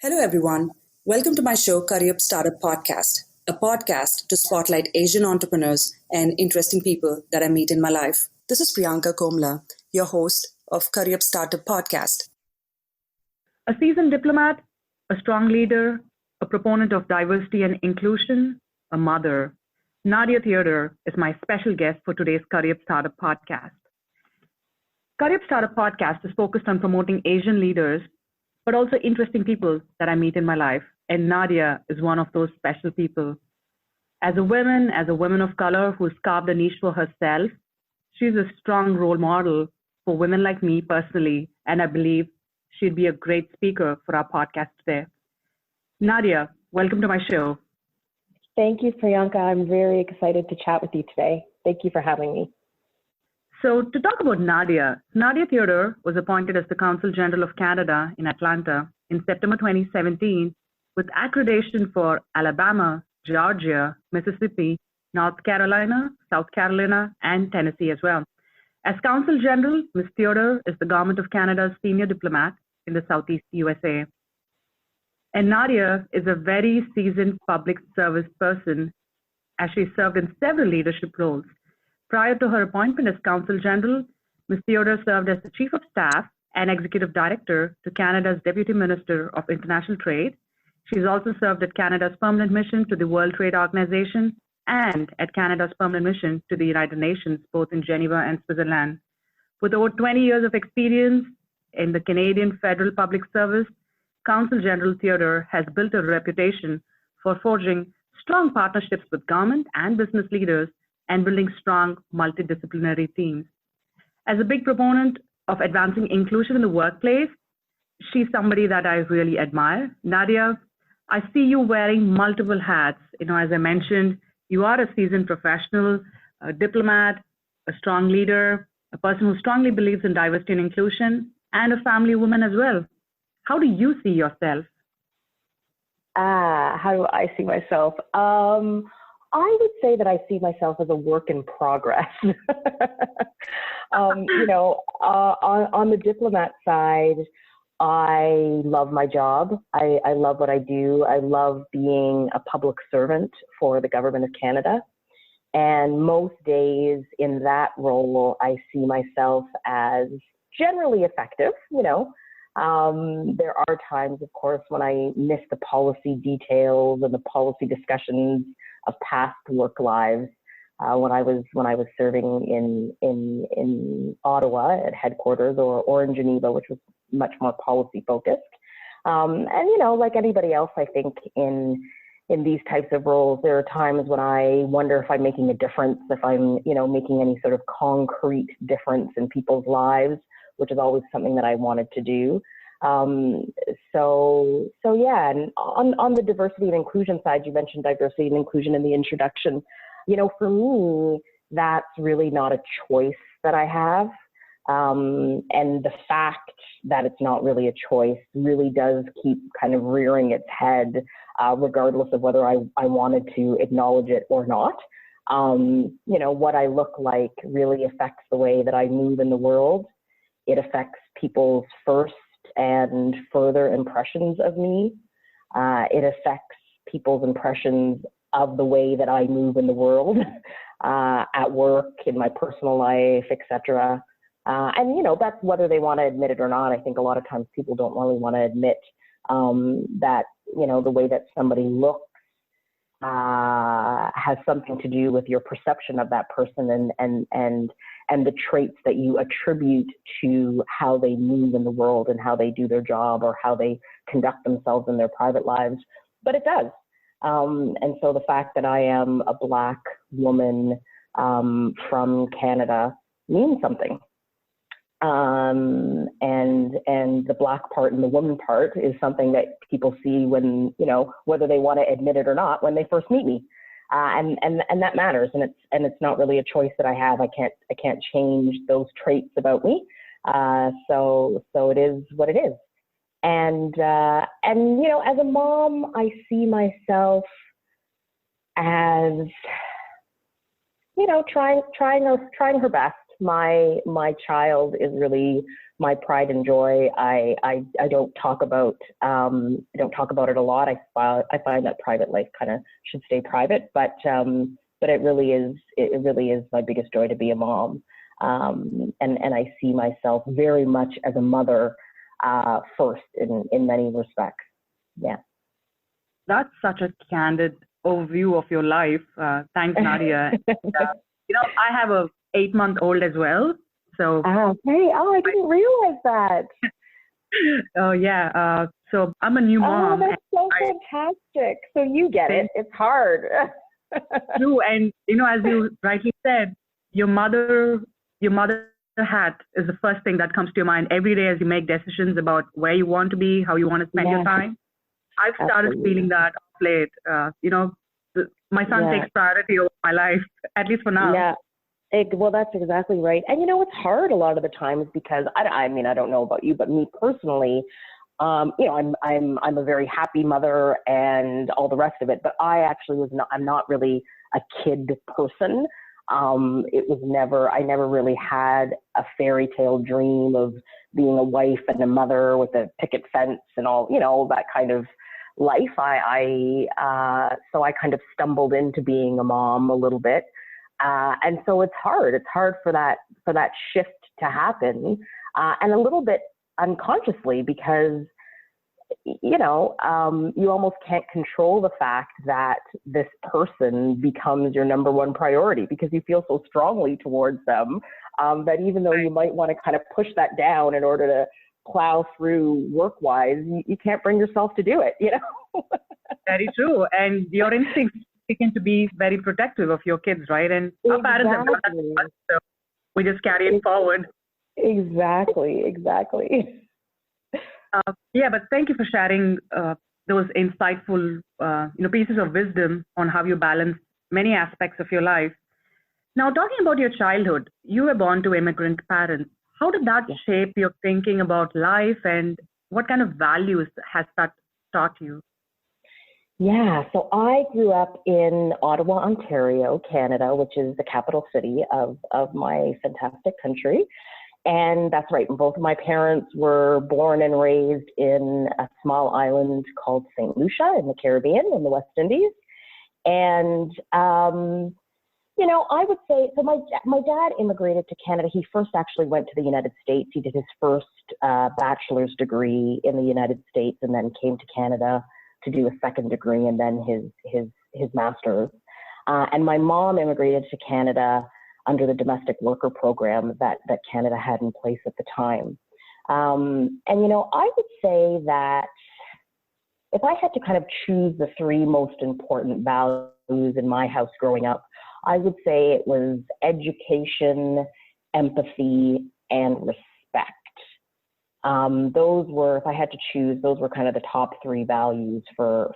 Hello, everyone. Welcome to my show, Career Startup Podcast, a podcast to spotlight Asian entrepreneurs and interesting people that I meet in my life. This is Priyanka Komala, your host of Career Startup Podcast. A seasoned diplomat, a strong leader, a proponent of diversity and inclusion, a mother. Nadia Theodore is my special guest for today's Career Startup Podcast. Career Startup Podcast is focused on promoting Asian leaders, but also interesting people that I meet in my life. And Nadia is one of those special people. As a woman of color who's carved a niche for herself, she's a strong role model for women like me personally, and I believe she'd be a great speaker for our podcast today. Nadia, welcome to my show. Thank you, Priyanka. I'm very excited to chat with you today. Thank you for having me. So to talk about Nadia Theodore was appointed as the Counsel General of Canada in Atlanta in September 2017 with accreditation for Alabama, Georgia, Mississippi, North Carolina, South Carolina, and Tennessee as well. As Counsel General, Ms. Theodore is the Government of Canada's senior diplomat in the Southeast USA. And Nadia is a very seasoned public service person as she served in several leadership roles. Prior to her appointment as Counsel General, Ms. Theodore served as the Chief of Staff and Executive Director to Canada's Deputy Minister of International Trade. She's also served at Canada's Permanent Mission to the World Trade Organization and at Canada's Permanent Mission to the United Nations, both in Geneva and Switzerland. With over 20 years of experience in the Canadian Federal Public Service, Counsel General Theodore has built a reputation for forging strong partnerships with government and business leaders and building strong multidisciplinary teams. As a big proponent of advancing inclusion in the workplace, she's somebody that I really admire. Nadia, I see you wearing multiple hats. As I mentioned, you are a seasoned professional, a diplomat, a strong leader, a person who strongly believes in diversity and inclusion, and a family woman as well. How do you see yourself? How do I see myself? I would say that I see myself as a work in progress. On the diplomat side, I love my job. I love what I do. I love being a public servant for the government of Canada. And most days in that role, I see myself as generally effective. There are times, of course, when I miss the policy details and the policy discussions of past work lives. When I was serving in Ottawa at headquarters or in Geneva, which was much more policy focused. Like anybody else, I think in these types of roles, there are times when I wonder if I'm making a difference, if I'm making any sort of concrete difference in people's lives, which is always something that I wanted to do. Yeah, and on the diversity and inclusion side, you mentioned diversity and inclusion in the introduction. For me, that's really not a choice that I have. And the fact that it's not really a choice really does keep kind of rearing its head, regardless of whether I wanted to acknowledge it or not. What I look like really affects the way that I move in the world. It affects people's first and further impressions of me. It affects people's impressions of the way that I move in the world, at work, in my personal life, etc. And that's whether they want to admit it or not. I think a lot of times people don't really want to admit that the way that somebody looks has something to do with your perception of that person and the traits that you attribute to how they move in the world and how they do their job or how they conduct themselves in their private lives. But it does. And so the fact that I am a Black woman from Canada means something. And the Black part and the woman part is something that people see when, whether they want to admit it or not, when they first meet me. And that matters, and it's not really a choice that I have. I can't change those traits about me. So it is what it is. And as a mom, I see myself as trying her best. My child is really my pride and joy. I don't talk about it a lot. I find that private life kind of should stay private, but it really is my biggest joy to be a mom. And I see myself very much as a mother first in many respects. Yeah. That's such a candid overview of your life. Thanks, Nadia. I have a 8-month-old as well. So. Okay. Oh, I didn't realize that. Oh yeah. So I'm a new mom. Oh, that's so fantastic. So you get it. It's hard. True, and as you rightly said, your mother hat is the first thing that comes to your mind every day as you make decisions about where you want to be, how you want to spend your time. I've started feeling that of late. My son takes priority over my life, at least for now. Yeah. Well, that's exactly right. And it's hard a lot of the times because I mean, I don't know about you, but me personally, I'm a very happy mother and all the rest of it, but I'm not really a kid person. I never really had a fairy tale dream of being a wife and a mother with a picket fence and all, that kind of life. So I kind of stumbled into being a mom a little bit. And so it's hard for that shift to happen, and a little bit unconsciously because, you almost can't control the fact that this person becomes your number one priority because you feel so strongly towards them, that even though you might want to kind of push that down in order to plow through work-wise, you can't bring yourself to do it, Very true. And your instincts begin to be very protective of your kids, right? And our parents have done that, so we just carry it forward. Exactly. But thank you for sharing those insightful, pieces of wisdom on how you balance many aspects of your life. Now, talking about your childhood, you were born to immigrant parents. How did that shape your thinking about life, and what kind of values has that taught you? Yeah, so I grew up in Ottawa, Ontario, Canada, which is the capital city of my fantastic country. And that's right, both of my parents were born and raised in a small island called St. Lucia in the Caribbean, in the West Indies. And, I would say, so my dad immigrated to Canada. He first actually went to the United States. He did his first bachelor's degree in the United States and then came to Canada to do a second degree and then his master's. And my mom immigrated to Canada under the domestic worker program that Canada had in place at the time. And, I would say that if I had to kind of choose the three most important values in my house growing up, I would say it was education, empathy, and respect. Those were, if I had to choose, those were kind of the top three values for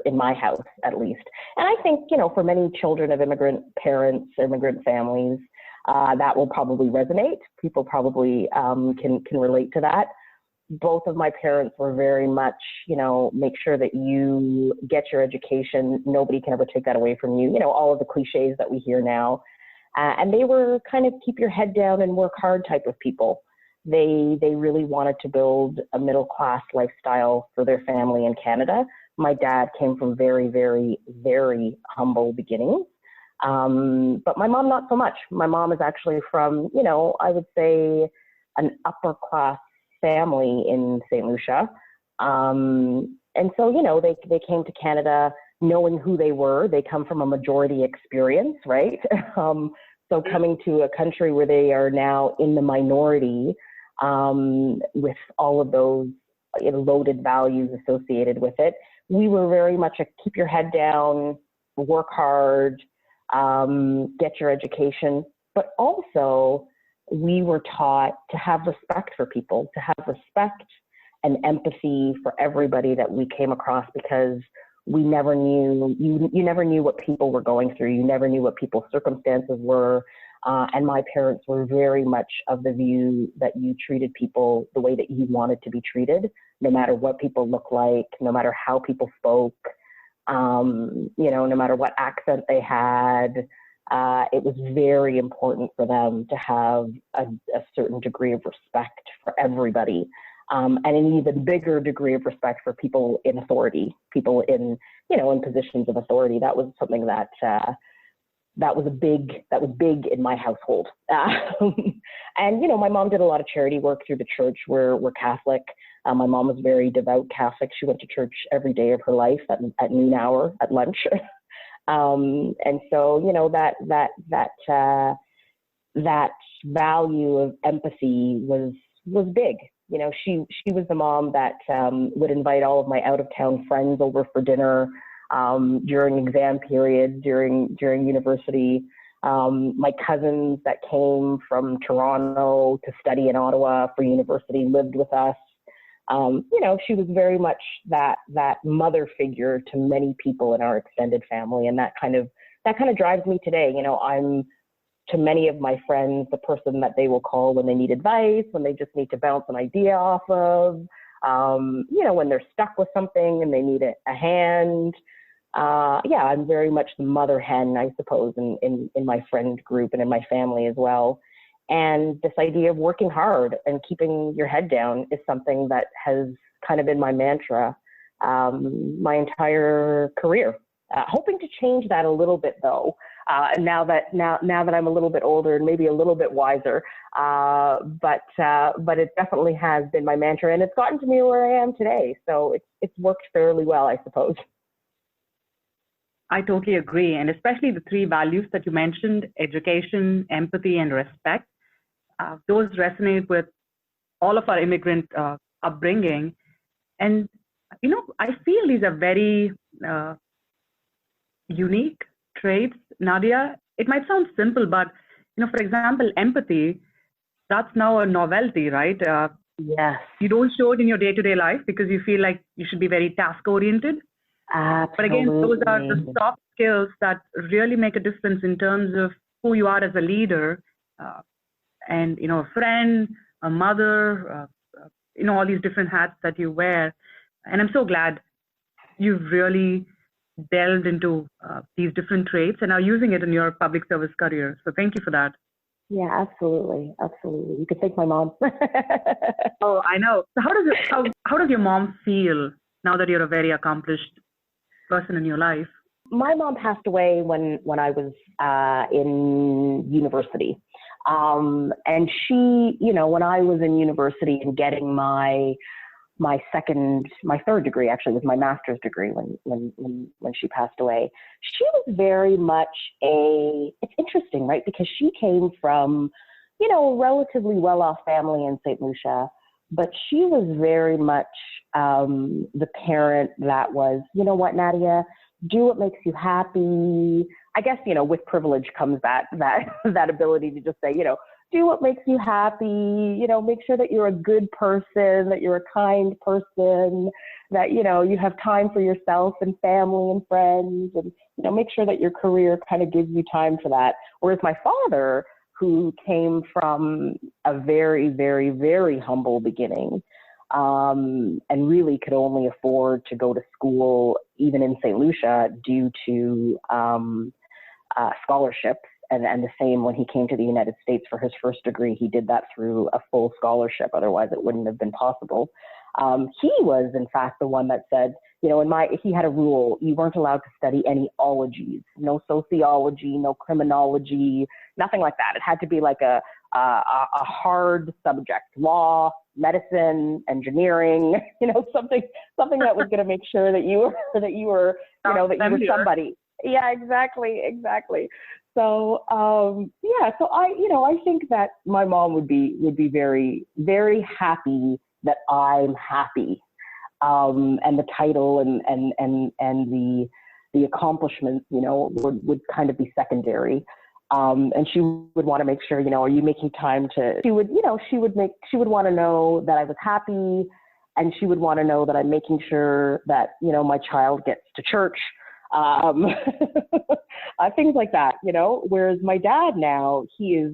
in my house, at least. And I think, for many children of immigrant parents, immigrant families, that will probably resonate. People probably can relate to that. Both of my parents were very much, make sure that you get your education. Nobody can ever take that away from you. All of the cliches that we hear now. And they were kind of keep your head down and work hard type of people. They really wanted to build a middle-class lifestyle for their family in Canada. My dad came from very, very, very humble beginnings. But my mom, not so much. My mom is actually from, I would say an upper-class family in St. Lucia. And so, they came to Canada knowing who they were. They come from a majority experience, right? So coming to a country where they are now in the minority, with all of those loaded values associated with it, we were very much a keep your head down, work hard, get your education, but also we were taught to have respect for people, to have respect and empathy for everybody that we came across, because we never knew, you never knew what people were going through. You never knew what people's circumstances were. And my parents were very much of the view that you treated people the way that you wanted to be treated, no matter what people look like, no matter how people spoke, no matter what accent they had, it was very important for them to have a certain degree of respect for everybody, and an even bigger degree of respect for people in authority, people in positions of authority. That was something that was big in my household. And my mom did a lot of charity work through the church. We're Catholic. My mom was very devout Catholic. She went to church every day of her life at noon hour, at lunch. And so, that value of empathy was big. She was the mom that would invite all of my out of town friends over for dinner during exam periods, during university. My cousins that came from Toronto to study in Ottawa for university lived with us. She was very much that mother figure to many people in our extended family, and that kind of drives me today. I'm, to many of my friends, the person that they will call when they need advice, when they just need to bounce an idea off of, when they're stuck with something and they need a hand. I'm very much the mother hen, I suppose, in my friend group and in my family as well. And this idea of working hard and keeping your head down is something that has kind of been my mantra my entire career. Hoping to change that a little bit, though, now that I'm a little bit older and maybe a little bit wiser. But it definitely has been my mantra, and it's gotten to me where I am today. So it's worked fairly well, I suppose. I totally agree. And especially the three values that you mentioned: education, empathy, and respect. Those resonate with all of our immigrant upbringing. And, I feel these are very unique traits, Nadia. It might sound simple, but, for example, empathy, that's now a novelty, right? Yes. You don't show it in your day-to-day life because you feel like you should be very task-oriented. Absolutely. But again, those are the soft skills that really make a difference in terms of who you are as a leader, and, a friend, a mother, all these different hats that you wear. And I'm so glad you've really delved into these different traits and are using it in your public service career. So thank you for that. Yeah, absolutely. Absolutely. You could thank my mom. Oh, I know. So how does your mom feel now that you're a very accomplished person in your life? My mom passed away when I was in university. And she, when I was in university and getting my third degree, actually was my master's degree when she passed away. She was very much it's interesting, right? Because she came from, a relatively well-off family in St. Lucia, but she was very much the parent that was, you know what, Nadia, do what makes you happy. I guess, with privilege comes that ability to just say, do what makes you happy, make sure that you're a good person, that you're a kind person, that, you have time for yourself and family and friends, and, make sure that your career kind of gives you time for that. Whereas my father, who came from a very, very, very humble beginning, and really could only afford to go to school, even in St. Lucia, due to scholarships. And the same when he came to the United States for his first degree, he did that through a full scholarship. Otherwise, it wouldn't have been possible. He was, in fact, the one that said, he had a rule: you weren't allowed to study any ologies, no sociology, no criminology, nothing like that. It had to be like a hard subject: law, medicine, engineering. Something that was going to make sure that you were somebody. Yeah, exactly. So, so I think that my mom would be very, very happy that I'm happy. And the title and the accomplishments, would kind of be secondary. And she would want to make sure, are you making time to, she would want to know that I was happy, and she would want to know that I'm making sure that, my child gets to church. Things like that, whereas my dad now, he is,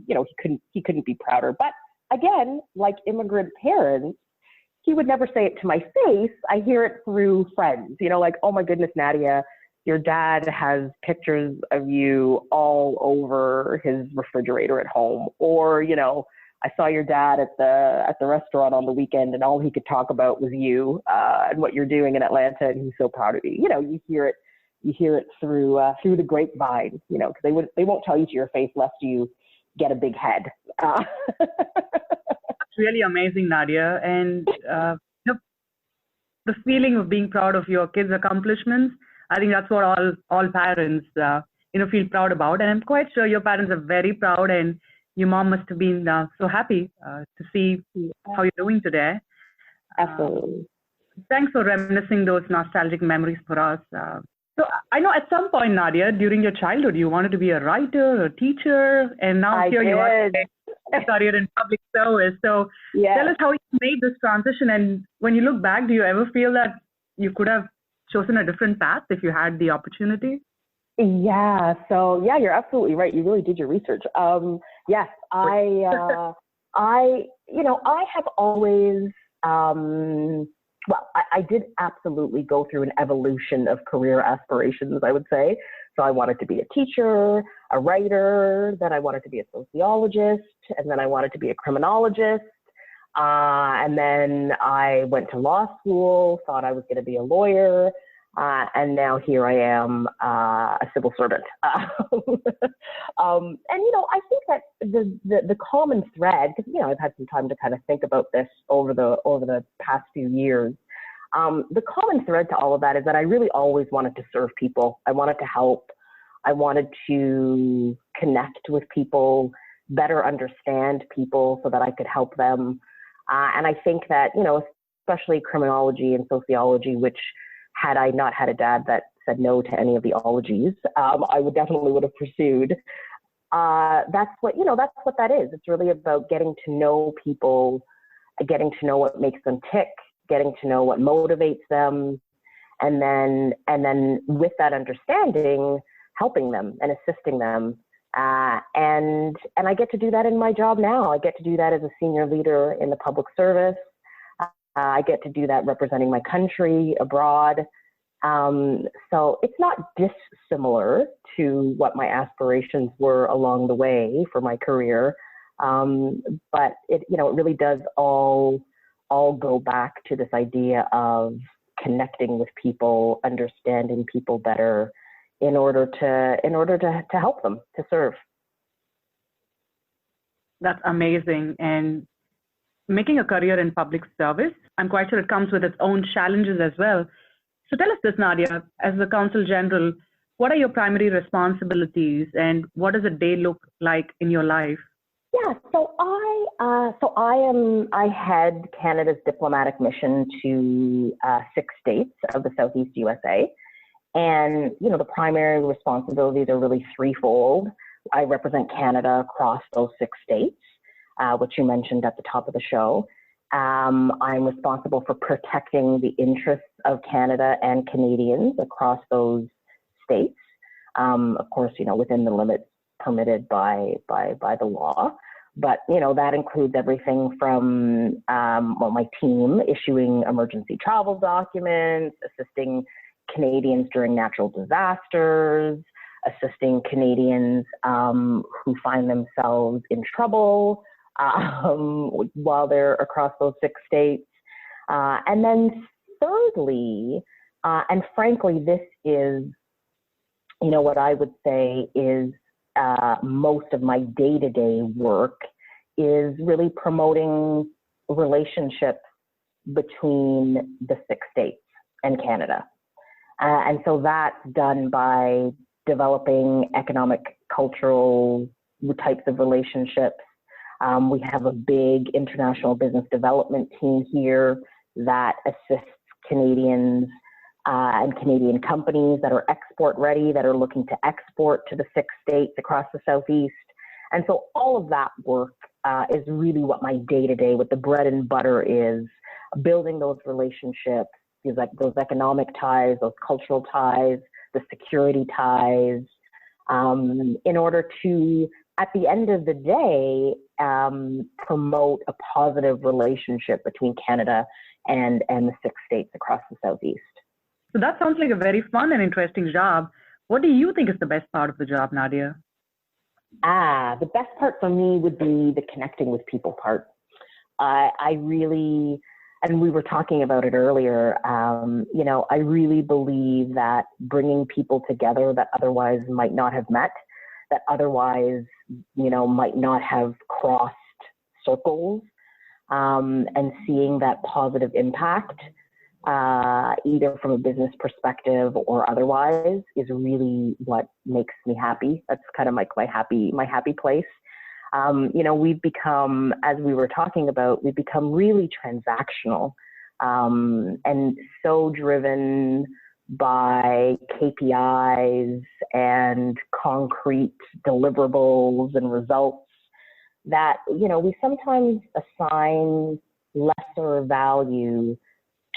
he couldn't be prouder. But again, like immigrant parents, he would never say it to my face. I hear it through friends, like, oh my goodness, Nadia, your dad has pictures of you all over his refrigerator at home, or, I saw your dad at the restaurant on the weekend, and all he could talk about was you and what you're doing in Atlanta, and he's so proud of you. You hear it through the grapevine, because they won't tell you to your face lest you get a big head. That's really amazing, Nadia. And the feeling of being proud of your kids' accomplishments, I think that's what all parents feel proud about. And I'm quite sure your parents are very proud, and your mom must have been so happy to see how you're doing today. Absolutely. Thanks for reminiscing those nostalgic memories for us. So I know at some point, Nadia, during your childhood, you wanted to be a writer, a teacher, and now here you are, a career in public service. So tell us how you made this transition. And when you look back, do you ever feel that you could have chosen a different path if you had the opportunity? Yeah. So you're absolutely right. You really did your research. Yes, I have always, I did absolutely go through an evolution of career aspirations, I would say. So I wanted to be a teacher, a writer, then I wanted to be a sociologist, and then I wanted to be a criminologist. And then I went to law school, thought I was going to be a lawyer. And now here I am, a civil servant. I think that the common thread, because I've had some time to kind of think about this over the past few years. The common thread to all of that is that I really always wanted to serve people. I wanted to help. I wanted to connect with people, better understand people so that I could help them. And I think that, especially criminology and sociology, which had I not had a dad that said no to any of the ologies, I would have pursued. That's what that is. It's really about getting to know people, getting to know what makes them tick, getting to know what motivates them, and then with that understanding, helping them and assisting them. And I get to do that in my job now. I get to do that as a senior leader in the public service. I get to do that representing my country abroad. So it's not dissimilar to what my aspirations were along the way for my career. But it really does all go back to this idea of connecting with people, understanding people better in order to help them, to serve. That's amazing. And making a career in public service, I'm quite sure it comes with its own challenges as well. So tell us this, Nadia, as the Counsel General, what are your primary responsibilities and what does a day look like in your life? Yeah, so I head Canada's diplomatic mission to 6 states of the Southeast USA. And, the primary responsibilities are really threefold. I represent Canada across those 6 states, which you mentioned at the top of the show. I'm responsible for protecting the interests of Canada and Canadians across those states. Of course, within the limits permitted by the law. But, that includes everything from, my team issuing emergency travel documents, assisting Canadians during natural disasters, assisting Canadians who find themselves in trouble while they're across those 6 states. And then thirdly, and frankly, this is, what I would say is most of my day-to-day work is really promoting relationships between the 6 states and Canada. And so that's done by developing economic, cultural types of relationships. We have a big international business development team here that assists Canadians and Canadian companies that are export ready, that are looking to export to the 6 states across the Southeast. And so all of that work is really what my day-to-day, what the bread and butter is, building those relationships, those economic ties, those cultural ties, the security ties, in order to, at the end of the day, promote a positive relationship between Canada and the 6 states across the Southeast. So that sounds like a very fun and interesting job. What do you think is the best part of the job, Nadia? The best part for me would be the connecting with people part. I really, and we were talking about it earlier, I really believe that bringing people together that otherwise might not have met, that otherwise, might not have crossed circles, and seeing that positive impact, either from a business perspective or otherwise, is really what makes me happy. That's kind of like my happy place. We've become, as we were talking about, we've become really transactional, and so driven by KPIs and concrete deliverables and results that, we sometimes assign lesser value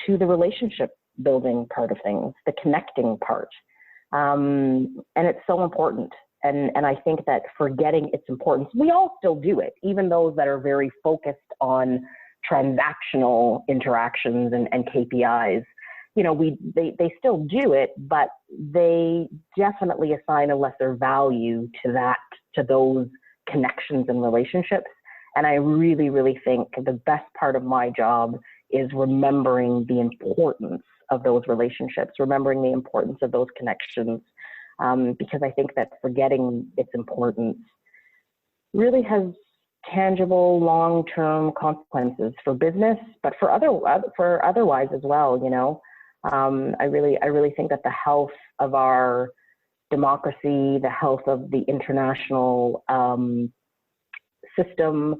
to the relationship building part of things, the connecting part. And it's so important. And I think that forgetting its importance, we all still do it, even those that are very focused on transactional interactions and KPIs. They still do it, but they definitely assign a lesser value to those connections and relationships. And I really, really think the best part of my job is remembering the importance of those relationships, remembering the importance of those connections, because I think that forgetting its importance really has tangible long-term consequences for business, but for otherwise as well. I really think that the health of our democracy, the health of the international system,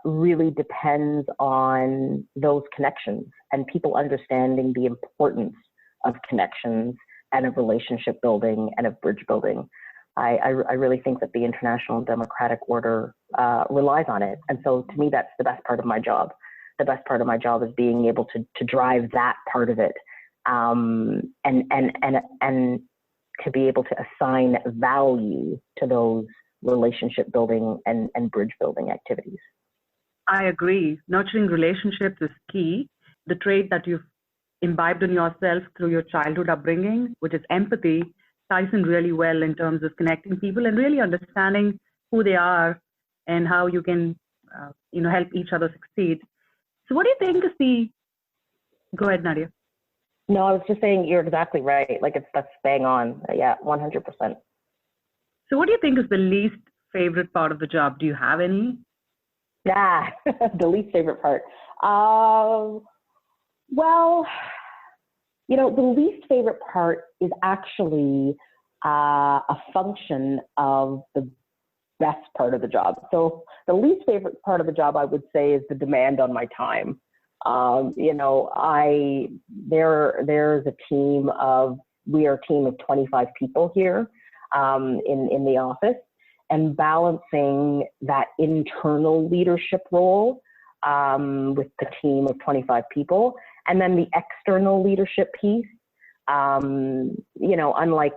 really depends on those connections and people understanding the importance of connections and of relationship building and of bridge building. I really think that the international democratic order relies on it. And so to me, that's the best part of my job. The best part of my job is being able to drive that part of it, and to be able to assign value to those relationship building and bridge building activities. I agree. Nurturing relationships is key. The trait that you've imbibed in yourself through your childhood upbringing, which is empathy, ties in really well in terms of connecting people and really understanding who they are and how you can, help each other succeed. So what do you think is go ahead, Nadia. No, I was just saying you're exactly right. That's bang on. Yeah, 100%. So what do you think is the least favorite part of the job? Do you have any? Yeah, the least favorite part. The least favorite part is actually a function of the best part of the job. So the least favorite part of the job, I would say, is the demand on my time. We are a team of 25 people here in the office, and balancing that internal leadership role with the team of 25 people, and then the external leadership piece. Unlike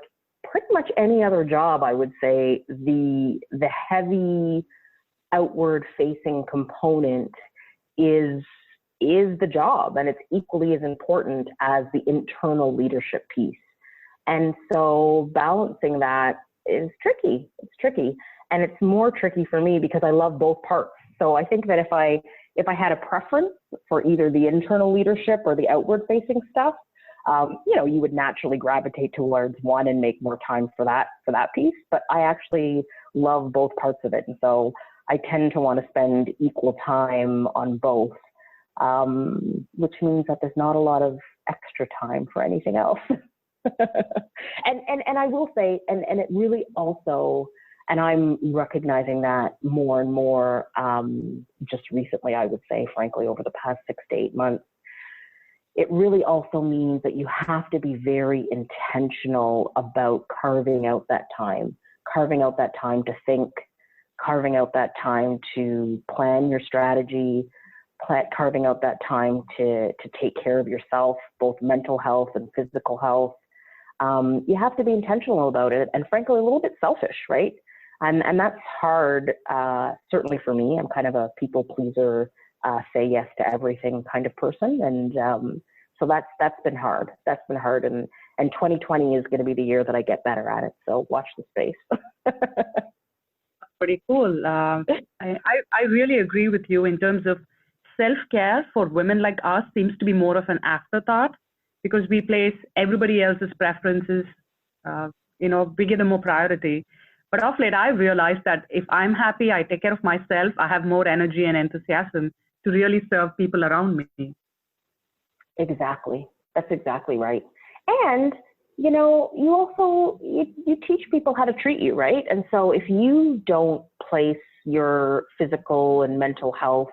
pretty much any other job, I would say the heavy outward facing component is the job, and it's equally as important as the internal leadership piece. And so balancing that is tricky. It's tricky. And it's more tricky for me because I love both parts. So I think that if I had a preference for either the internal leadership or the outward facing stuff, you would naturally gravitate towards one and make more time for that piece. But I actually love both parts of it. And so I tend to want to spend equal time on both, which means that there's not a lot of extra time for anything else. and I will say, and it really also, and I'm recognizing that more and more just recently, I would say, frankly, over the past 6 to 8 months, it really also means that you have to be very intentional about carving out that time to think, carving out that time to plan your strategy, carving out that time to take care of yourself, both mental health and physical health. You have to be intentional about it, and frankly, a little bit selfish, right? And that's hard, certainly for me. I'm kind of a people pleaser, say yes to everything kind of person. And So that's been hard. That's been hard. And 2020 is going to be the year that I get better at it. So watch the space. Pretty cool. I really agree with you in terms of self-care for women like us seems to be more of an afterthought because we place everybody else's preferences, we give them more priority. But of late, I realized that if I'm happy, I take care of myself, I have more energy and enthusiasm to really serve people around me. Exactly. That's exactly right. And, you also, you teach people how to treat you, right? And so if you don't place your physical and mental health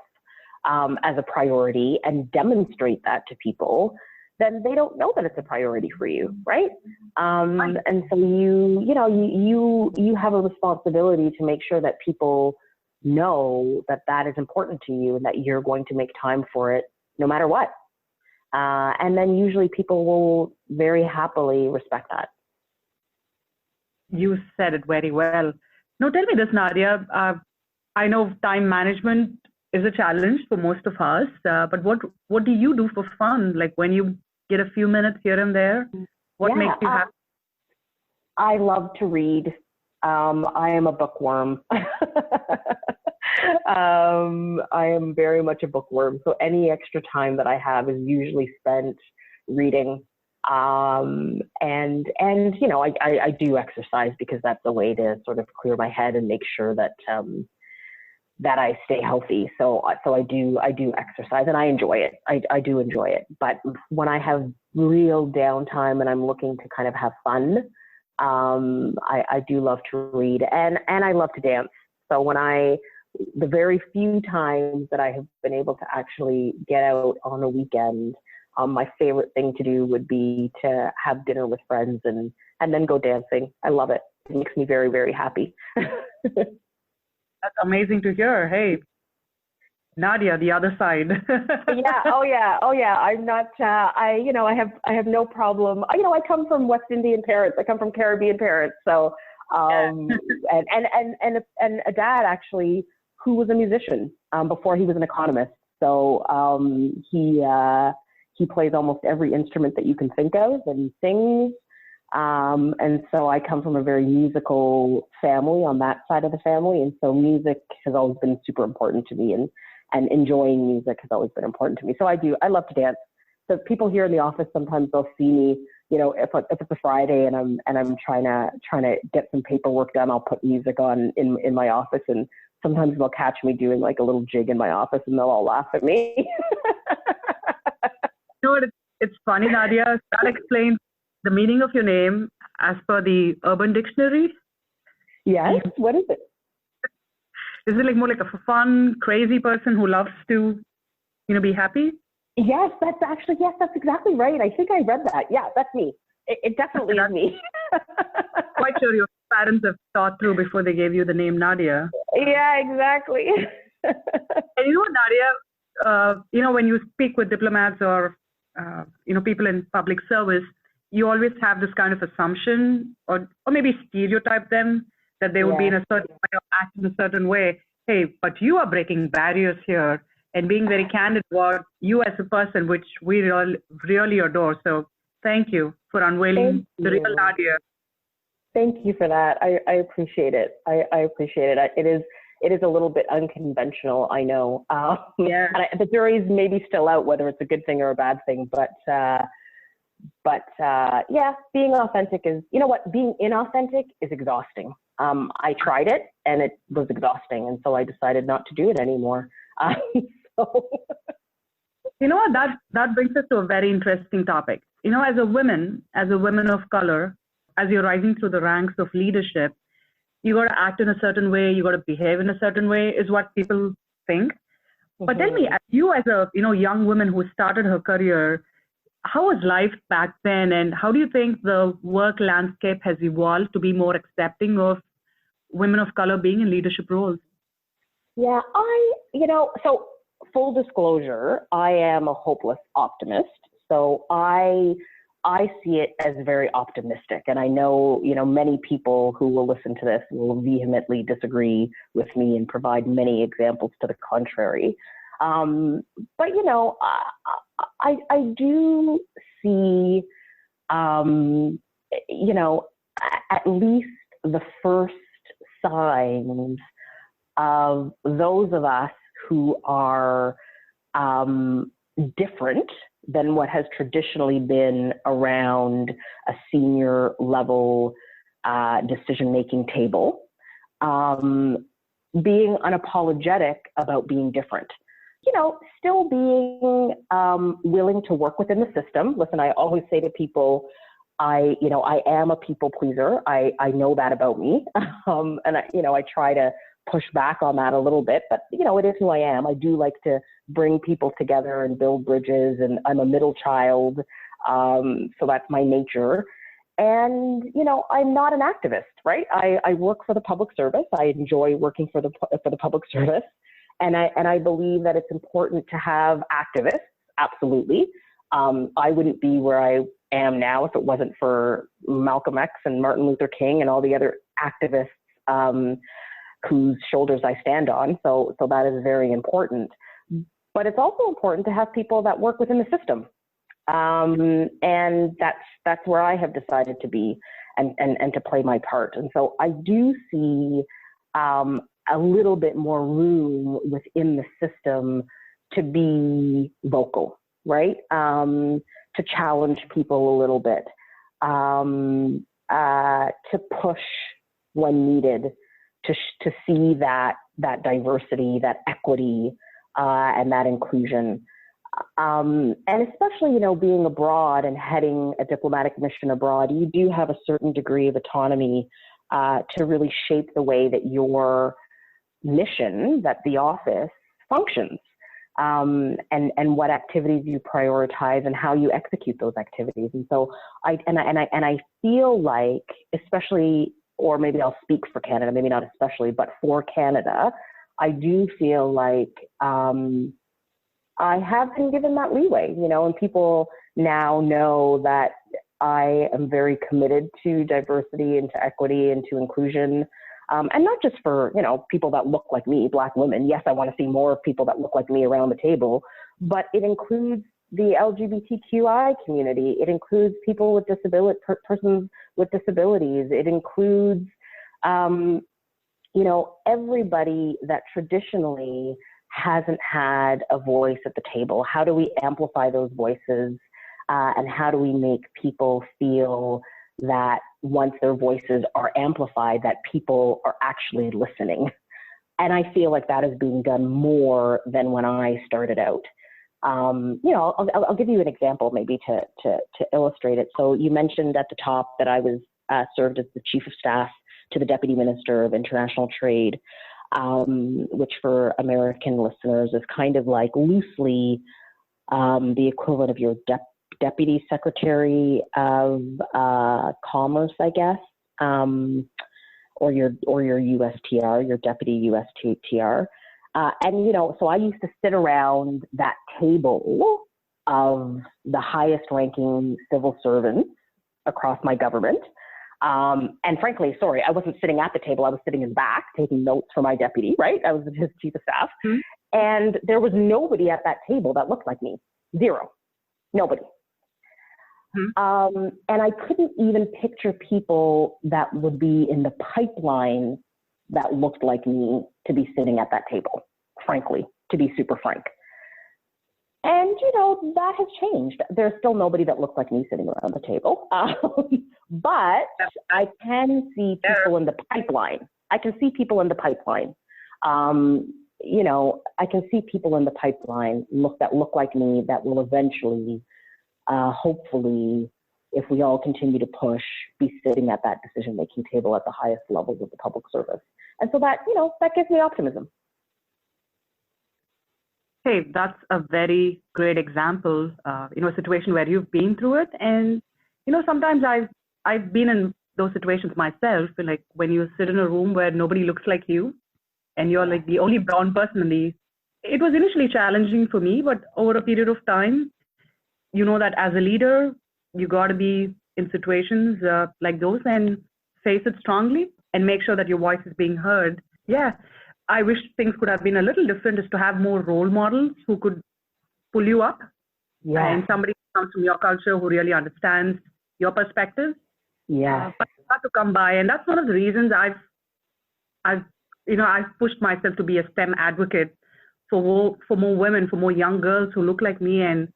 as a priority and demonstrate that to people, then they don't know that it's a priority for you, right? And so you have a responsibility to make sure that people know that that is important to you and that you're going to make time for it no matter what. And then usually people will very happily respect that. You said it very well. Now tell me this, Nadia. I know time management is a challenge for most of us, but what do you do for fun? Like when you get a few minutes here and there, what makes you happy? I love to read. I am a bookworm. I am very much a bookworm. So any extra time that I have is usually spent reading. And I do exercise because that's a way to sort of clear my head and make sure that that I stay healthy. So I do exercise and I enjoy it. I do enjoy it. But when I have real downtime and I'm looking to kind of have fun, I do love to read and I love to dance. So the very few times that I have been able to actually get out on a weekend, my favorite thing to do would be to have dinner with friends and then go dancing. I love it. It makes me very, very happy. That's amazing to hear. Hey, Nadia, the other side. Yeah. Oh yeah. I'm not, I have no problem. I come from West Indian parents. I come from Caribbean parents. So, and a dad actually who was a musician, before he was an economist. So, he plays almost every instrument that you can think of and sings. And so I come from a very musical family on that side of the family. And so music has always been super important to me and enjoying music has always been important to me. So I love to dance. So people here in the office, sometimes they'll see me, if it's a Friday and I'm trying to get some paperwork done, I'll put music on in my office and sometimes they'll catch me doing like a little jig in my office and they'll all laugh at me. It's funny, Nadia. That explains the meaning of your name as per the Urban Dictionary. Yes. What is it? Is it like more like a fun, crazy person who loves to, be happy? Yes, that's exactly right. I think I read that. Yeah, that's me. It definitely is me. Quite sure your parents have thought through before they gave you the name Nadia. Yeah, exactly. And Nadia, when you speak with diplomats or, people in public service, you always have this kind of assumption or maybe stereotype them that they would be in a certain way or act in a certain way. Hey, but you are breaking barriers here and being very candid about you as a person, which we really adore. So thank you for unveiling the real Nadia. Thank you for that. I appreciate it. I appreciate it. It is a little bit unconventional, I know. Yeah. And the jury's maybe still out whether it's a good thing or a bad thing, but being authentic is, being inauthentic is exhausting. I tried it and it was exhausting. And so I decided not to do it anymore. That brings us to a very interesting topic. As a woman of color, as you're rising through the ranks of leadership, you got to act in a certain way, you got to behave in a certain way is what people think. Mm-hmm. But tell me, you as a young woman who started her career, how was life back then, and how do you think the work landscape has evolved to be more accepting of women of color being in leadership roles? Yeah, so full disclosure, I am a hopeless optimist. So I see it as very optimistic. And I know, many people who will listen to this will vehemently disagree with me and provide many examples to the contrary. But I do see, you know, at least the first signs of those of us who are different than what has traditionally been around a senior level decision-making table, being unapologetic about being different. You know, still being willing to work within the system. Listen, I always say to people, I am a people pleaser. I know that about me. And I try to push back on that a little bit, but it is who I am. I do like to bring people together and build bridges, and I'm a middle child. So that's my nature. And, I'm not an activist, right? I work for the public service. I enjoy working for the public service. And I believe that it's important to have activists. Absolutely. I wouldn't be where I am now if it wasn't for Malcolm X and Martin Luther King and all the other activists whose shoulders I stand on. So that is very important. But it's also important to have people that work within the system. And that's where I have decided to be and to play my part. And so I do see a little bit more room within the system to be vocal, right? To challenge people a little bit, to push when needed, to see that diversity, that equity, and that inclusion. And especially, being abroad and heading a diplomatic mission abroad, you do have a certain degree of autonomy to really shape the way that your mission, that the office functions, and what activities you prioritize and how you execute those activities. And so I feel like, especially, or maybe I'll speak for Canada, maybe not especially, but for Canada, I do feel like I have been given that leeway, and people now know that I am very committed to diversity and to equity and to inclusion. And not just for, people that look like me, Black women. Yes, I want to see more people that look like me around the table, but it includes the LGBTQI community. It includes people with persons with disabilities. It includes, everybody that traditionally hasn't had a voice at the table. How do we amplify those voices? And how do we make people feel that once their voices are amplified, that people are actually listening? And I feel like that is being done more than when I started out. I'll give you an example maybe to illustrate it. So you mentioned at the top that I was served as the Chief of Staff to the Deputy Minister of International Trade, which for American listeners is kind of like loosely the equivalent of your Deputy Secretary of Commerce, I guess, or your USTR, your Deputy USTR. So I used to sit around that table of the highest ranking civil servants across my government. And frankly, I wasn't sitting at the table. I was sitting in the back taking notes for my deputy, right? I was his Chief of Staff. Mm-hmm. And there was nobody at that table that looked like me. Zero. Nobody. Mm-hmm. And I couldn't even picture people that would be in the pipeline that looked like me to be sitting at that table, frankly, to be super frank. And, that has changed. There's still nobody that looks like me sitting around the table. But I can see people in the pipeline. I can see people in the pipeline. I can see people in the pipeline that look like me that will eventually, hopefully, if we all continue to push, be sitting at that decision-making table at the highest levels of the public service. And so that, that gives me optimism. Hey, that's a very great example, a situation where you've been through it. And, sometimes I've been in those situations myself, like when you sit in a room where nobody looks like you and you're like the only brown person it was initially challenging for me, but over a period of time, that as a leader, you got to be in situations like those and face it strongly and make sure that your voice is being heard. Yeah. I wish things could have been a little different, is to have more role models who could pull you up, and somebody who comes from your culture who really understands your perspective. Yeah. But it's hard to come by, and that's one of the reasons I've pushed myself to be a STEM advocate for more women, for more young girls who look like me and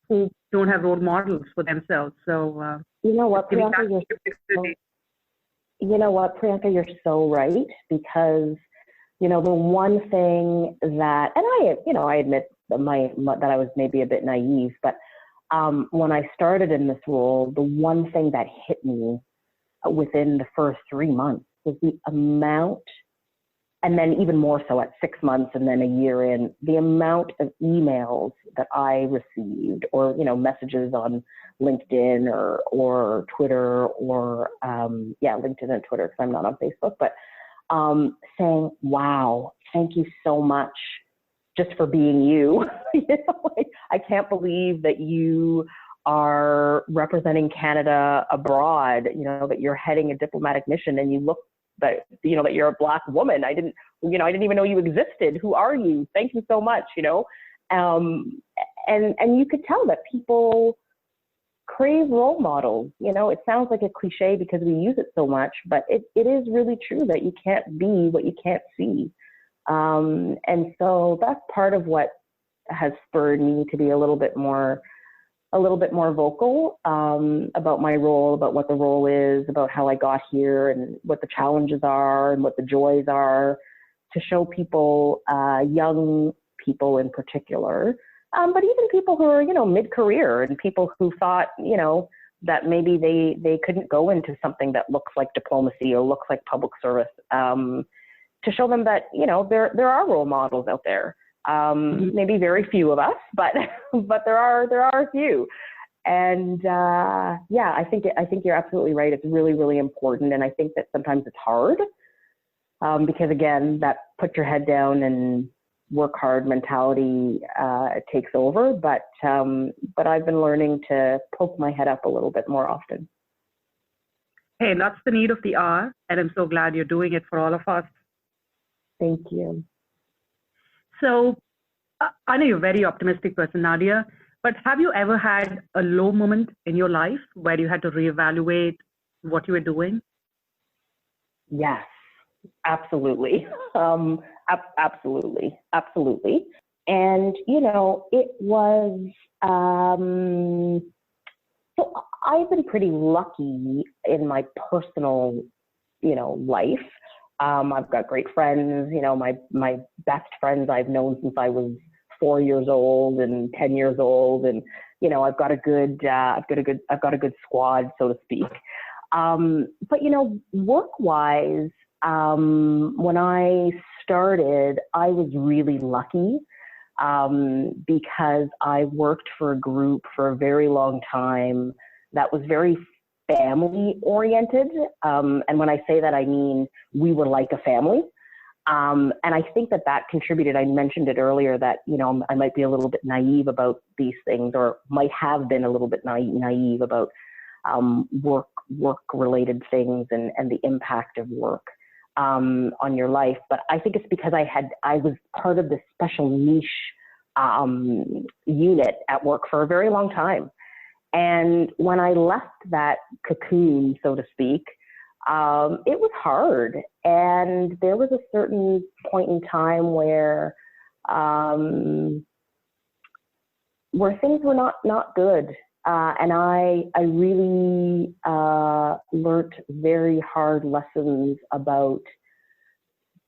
who don't have role models for themselves. So you know what, Priyanka, you're so right, because the one thing that, and I admit that that I was maybe a bit naive, but when I started in this role, the one thing that hit me within the first 3 months was the amount, and then even more so at 6 months and then a year in, the amount of emails that I received, or messages on LinkedIn or Twitter, or LinkedIn and Twitter, because I'm not on Facebook, but saying, "Wow, thank you so much just for being you." I can't believe that you are representing Canada abroad, that you're heading a diplomatic mission, and you look that you're a Black woman. I didn't even know you existed. Who are you? Thank you so much. And you could tell that people crave role models. It sounds like a cliche because we use it so much, but it is really true that you can't be what you can't see. And so that's part of what has spurred me to be a little bit more vocal about my role, about what the role is, about how I got here, and what the challenges are and what the joys are, to show people, young people in particular, but even people who are, mid-career, and people who thought, that maybe they couldn't go into something that looks like diplomacy or looks like public service, to show them that, there are role models out there. Maybe very few of us, but there are a few. And I think you're absolutely right. It's really, really important. And I think that sometimes it's hard because, again, that put your head down and work hard mentality takes over. But I've been learning to poke my head up a little bit more often. Hey, that's the need of the hour, and I'm so glad you're doing it for all of us. Thank you. So I know you're a very optimistic person, Nadia, but have you ever had a low moment in your life where you had to reevaluate what you were doing? Yes, absolutely. Absolutely. And, it was, so I've been pretty lucky in my personal, life. I've got great friends, my best friends I've known since I was 4 years old and 10 years old. And, I've got a good squad, so to speak. But, work-wise, when I started, I was really lucky, because I worked for a group for a very long time that was very family oriented. And when I say that, I mean, we were like a family. And I think that contributed. I mentioned it earlier that, I might be a little bit naive about these things, or might have been a little bit naive about work related things and the impact of work on your life. But I think it's because I was part of this special niche unit at work for a very long time. And when I left that cocoon, so to speak, it was hard. And there was a certain point in time where things were not good. And I really learned very hard lessons about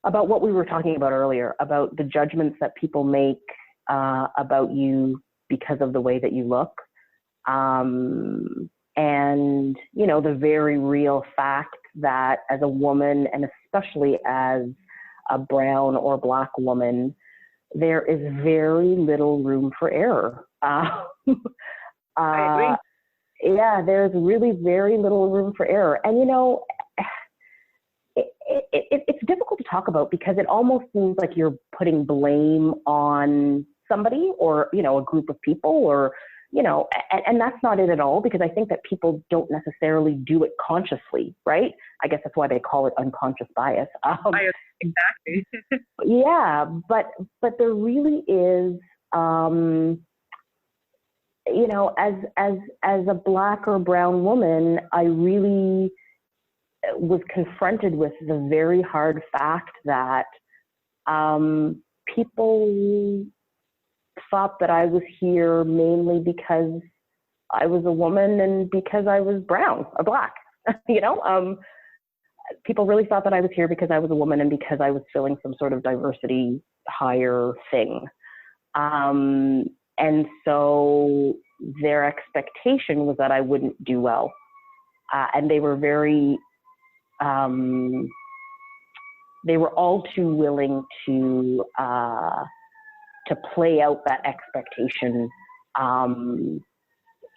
what we were talking about earlier, about the judgments that people make about you because of the way that you look. And, the very real fact that as a woman, and especially as a brown or Black woman, there is very little room for error. I agree. Yeah, there's really very little room for error. And, it's difficult to talk about because it almost seems like you're putting blame on somebody or, a group of people, or, and that's not it at all, because I think that people don't necessarily do it consciously, right? I guess that's why they call it unconscious bias. Exactly. Yeah, but there really is, you know, as a Black or brown woman, I really was confronted with the very hard fact that people thought that I was here mainly because I was a woman and because I was brown or Black. You know, people really thought that I was here because I was a woman and because I was filling some sort of diversity hire thing. And so their expectation was that I wouldn't do well. And they were they were all too willing to play out that expectation,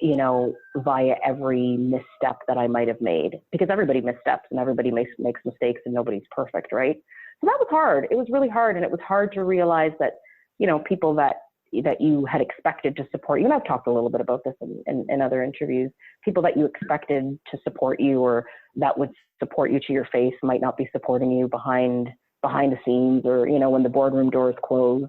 you know, via every misstep that I might have made, because everybody missteps and everybody makes mistakes and nobody's perfect, right? So that was hard. It was really hard. And it was hard to realize that, you know, people that you had expected to support you, and I've talked a little bit about this in other interviews, people that you expected to support you or that would support you to your face might not be supporting you behind the scenes, or, you know, when the boardroom doors closed.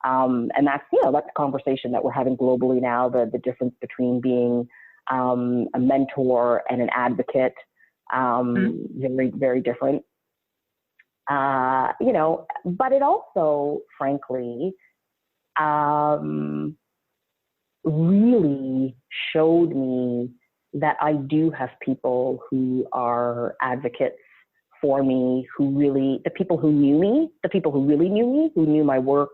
And that's, you know, that's a conversation that we're having globally now, the difference between being a mentor and an advocate, very, very different. You know, but it also, frankly, really showed me that I do have people who are advocates for me, the people who knew me, the people who really knew me, who knew my work,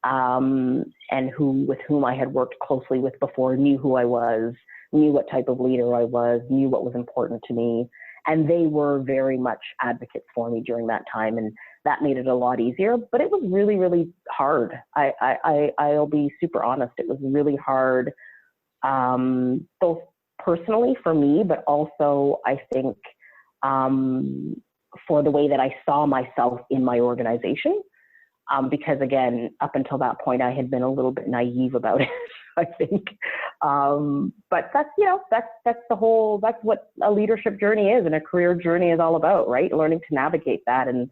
and with whom I had worked closely with before, knew who I was, knew what type of leader I was, knew what was important to me. And they were very much advocates for me during that time. And that made it a lot easier, but it was really, really hard. I'll be super honest. It was really hard, both personally for me, but also I think for the way that I saw myself in my organization. Because again, up until that point, I had been a little bit naive about it, I think. But that's, you know, that's what a leadership journey is and a career journey is all about, right? Learning to navigate that and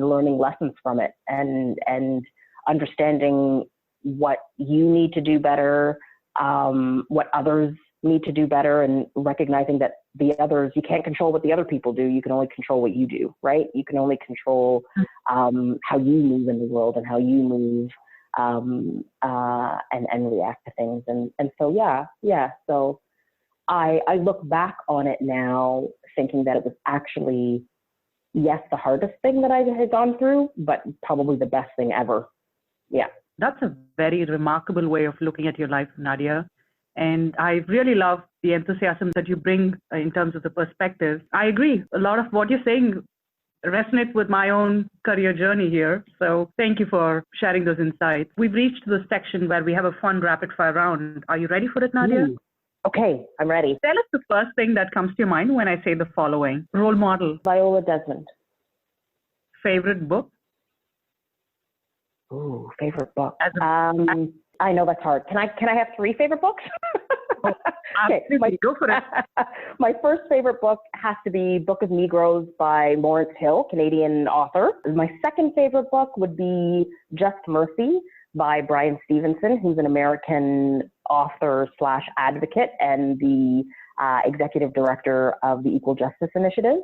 learning lessons from it and understanding what you need to do better, what others need to do better, and recognizing that the others, you can't control what the other people do. You can only control what you do, right? You can only control how you move in the world and how you move and react to things. And so, yeah. So I look back on it now thinking that it was actually, yes, the hardest thing that I had gone through, but probably the best thing ever. Yeah. That's a very remarkable way of looking at your life, Nadia. And I really love the enthusiasm that you bring in terms of the perspective. I agree. A lot of what you're saying resonates with my own career journey here. So thank you for sharing those insights. We've reached the section where we have a fun rapid fire round. Are you ready for it, Nadia? Ooh. Okay, I'm ready. Tell us the first thing that comes to your mind when I say the following. Role model. Viola Desmond. Favorite book? Ooh, favorite book. I know that's hard. Can I have 3 favorite books? Oh, okay, go for it. My first favorite book has to be Book of Negroes by Lawrence Hill, Canadian author. My second favorite book would be Just Mercy by Brian Stevenson, who's an American author / advocate and the executive director of the Equal Justice Initiative.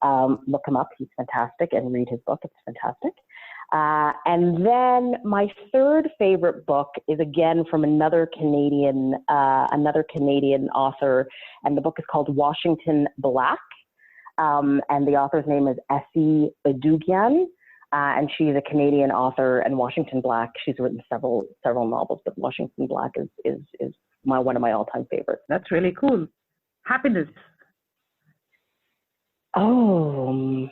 Look him up. He's fantastic, and read his book. It's fantastic. And then my third favorite book is again from another Canadian author, and the book is called Washington Black. And the author's name is Essie Badougian, and she's a Canadian author. And Washington Black, she's written several novels, but Washington Black is one of my all-time favorites. That's really cool. Happiness. Oh,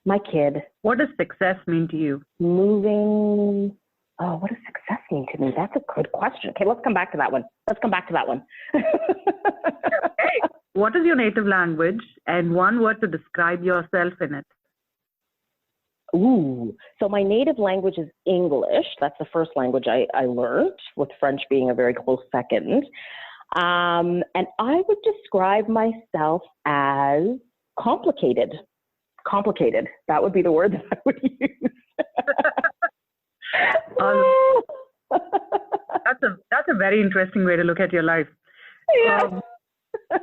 my kid. What does success mean to you? Moving. Oh, what does success mean to me? That's a good question. Okay, let's come back to that one. Okay. What is your native language and one word to describe yourself in it? Ooh, so my native language is English. That's the first language I learned, with French being a very close second. And I would describe myself as complicated. Complicated. That would be the word that I would use. That's That's a very interesting way to look at your life. Yeah.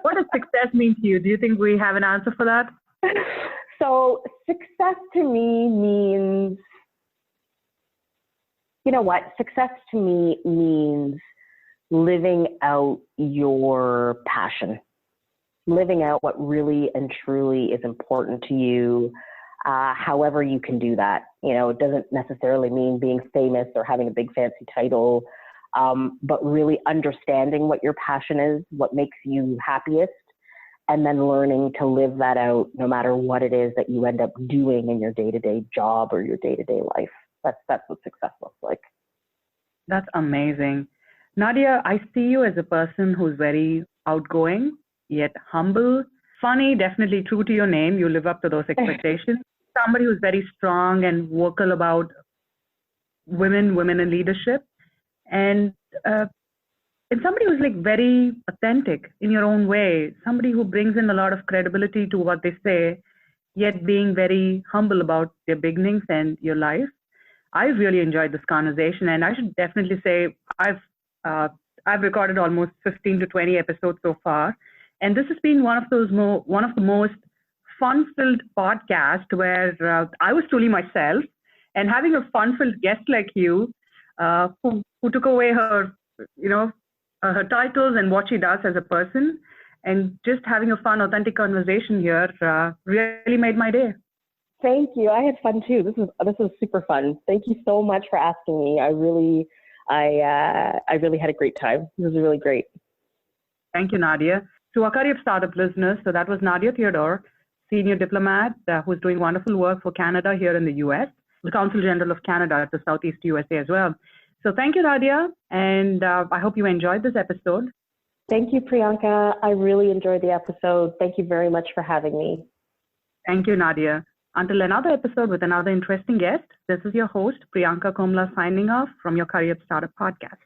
What does success mean to you? Do you think we have an answer for that? So success to me means, you know what? Success to me means living out your passion, living out what really and truly is important to you, however you can do that. You know, it doesn't necessarily mean being famous or having a big fancy title, but really understanding what your passion is, what makes you happiest, and then learning to live that out no matter what it is that you end up doing in your day-to-day job or your day-to-day life. That's what success looks like. That's amazing. Nadia, I see you as a person who's very outgoing, yet humble, funny, definitely true to your name. You live up to those expectations. Somebody who's very strong and vocal about women in leadership, and somebody who's like very authentic in your own way, somebody who brings in a lot of credibility to what they say, yet being very humble about their beginnings and your life. I've really enjoyed this conversation, and I should definitely say I've recorded almost 15 to 20 episodes so far, and this has been one of the most fun-filled podcasts where I was truly myself, and having a fun-filled guest like you, who took away her, her titles and what she does as a person, and just having a fun, authentic conversation here really made my day. Thank you. I had fun too. This was super fun. Thank you so much for asking me. I really had a great time. It was really great. Thank you, Nadia. To our Career Startup listeners, so that was Nadia Theodore, senior diplomat who's doing wonderful work for Canada here in the U.S., the Counsel General of Canada at the Southeast USA as well. So thank you, Nadia, and I hope you enjoyed this episode. Thank you, Priyanka. I really enjoyed the episode. Thank you very much for having me. Thank you, Nadia. Until another episode with another interesting guest, this is your host, Priyanka Komala, signing off from your Career Startup podcast.